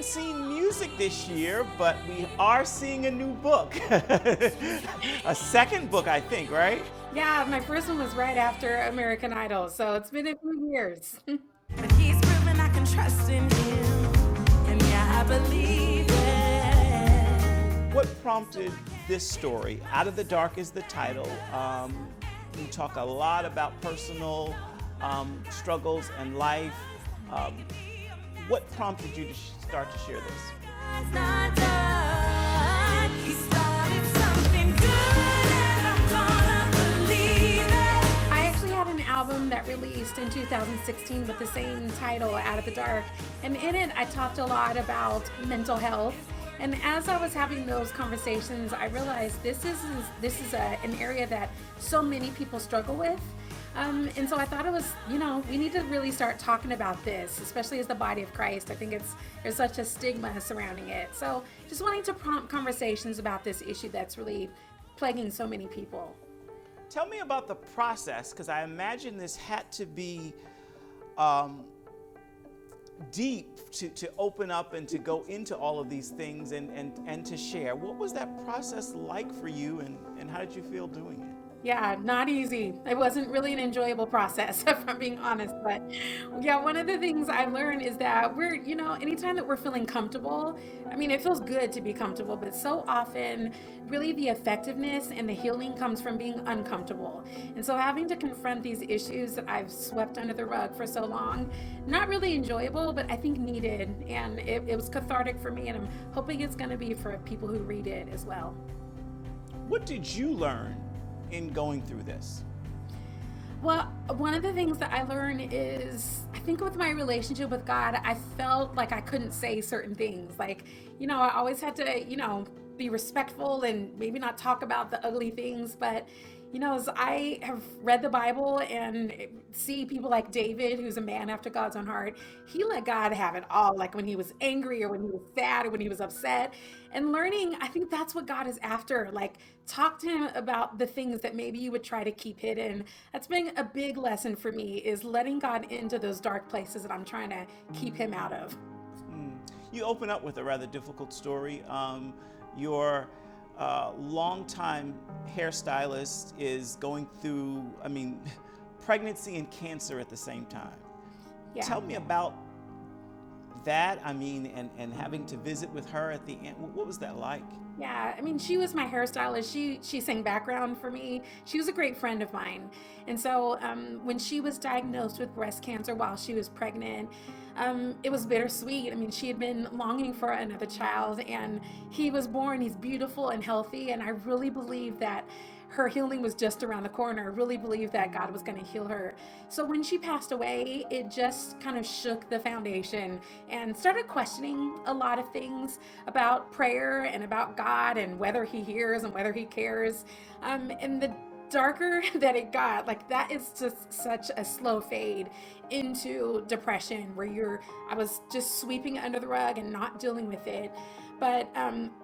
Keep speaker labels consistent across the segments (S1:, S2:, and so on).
S1: haven't seen music this year, but we are seeing a new book. A second book, I think, right?
S2: Yeah, my first one was right after American Idol, so it's been a few years.
S3: But he's proven I can trust in him. And yeah, I believe it.
S1: What prompted this story? Out of the Dark is the title. You talk a lot about personal struggles and life. What prompted you to start to share this?
S3: It's not done. He started something good, and I'm gonna believe it.
S2: I actually had an album that released in 2016 with the same title, Out of the Dark, and in it I talked a lot about mental health. And as I was having those conversations, I realized this is an area that so many people struggle with. And so I thought it was, we need to really start talking about this, especially as the body of Christ. I think there's such a stigma surrounding it. So just wanting to prompt conversations about this issue that's really plaguing so many people.
S1: Tell me about the process, because I imagine this had to be deep to open up and to go into all of these things and to share. What was that process like for you, and how did you feel doing it?
S2: Yeah, not easy. It wasn't really an enjoyable process, if I'm being honest. But yeah, one of the things I've learned is that anytime that we're feeling comfortable, I mean, it feels good to be comfortable, but so often, really the effectiveness and the healing comes from being uncomfortable. And so having to confront these issues that I've swept under the rug for so long, not really enjoyable, but I think needed. And it was cathartic for me, and I'm hoping it's going to be for people who read it as well.
S1: What did you learn in going through this?
S2: Well, one of the things that I learned is, I think with my relationship with God, I felt like I couldn't say certain things. Like, I always had to, be respectful and maybe not talk about the ugly things. But, as I have read the Bible and see people like David, who's a man after God's own heart, he let God have it all, like when he was angry or when he was sad or when he was upset. And learning, I think that's what God is after. Like, talk to him about the things that maybe you would try to keep hidden. That's been a big lesson for me, is letting God into those dark places that I'm trying to keep him out of.
S1: You open up with a rather difficult story. Your longtime hairstylist is going through, pregnancy and cancer at the same time.
S2: Yeah.
S1: Tell me about that, and having to visit with her at the end. What was that like?
S2: Yeah, she was my hairstylist. She sang background for me. She was a great friend of mine. And so when she was diagnosed with breast cancer while she was pregnant, it was bittersweet. She had been longing for another child, and he was born. He's beautiful and healthy, and I really believe that her healing was just around the corner. I really believed that God was going to heal her. So when she passed away, it just kind of shook the foundation and started questioning a lot of things about prayer and about God and whether he hears and whether he cares. And the darker that it got, like, that is just such a slow fade into depression where I was just sweeping it under the rug and not dealing with it. But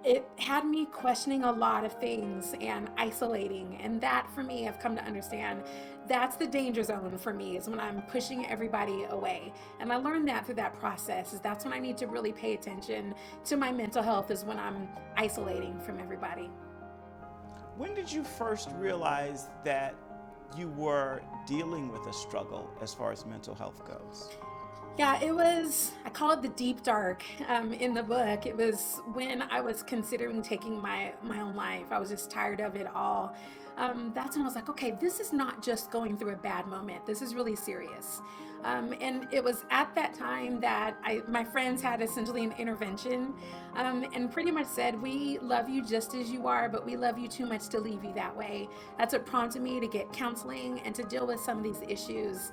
S2: it had me questioning a lot of things and isolating. And that, for me, I've come to understand, that's the danger zone for me, is when I'm pushing everybody away. And I learned that through that process, is that's when I need to really pay attention to my mental health, is when I'm isolating from everybody.
S1: When did you first realize that you were dealing with a struggle as far as mental health goes?
S2: Yeah, I call it the deep dark in the book. It was when I was considering taking my own life. I was just tired of it all. That's when I was like, okay, this is not just going through a bad moment. This is really serious. And it was at that time that my friends had essentially an intervention and pretty much said, we love you just as you are, but we love you too much to leave you that way. That's what prompted me to get counseling and to deal with some of these issues,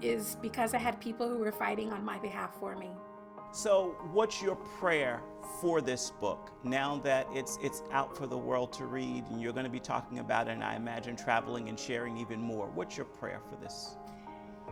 S2: is because I had people who were fighting on my behalf for me.
S1: So what's your prayer for this book now that it's out for the world to read, and you're going to be talking about it, and I imagine traveling and sharing even more? What's your prayer for this?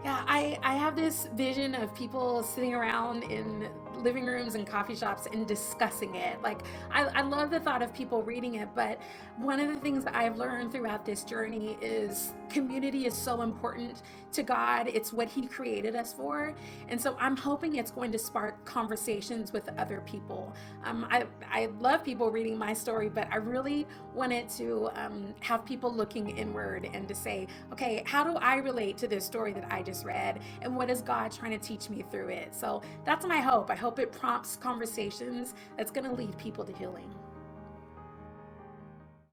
S2: Yeah, I have this vision of people sitting around in living rooms and coffee shops and discussing it. Like, I love the thought of people reading it, but one of the things that I've learned throughout this journey is community is so important to God. It's what He created us for. And so I'm hoping it's going to spark conversations with other people. I love people reading my story, but I really wanted to have people looking inward and to say, okay, how do I relate to this story that I just read? And what is God trying to teach me through it? So that's my hope. I hope it prompts conversations that's going to lead people to healing.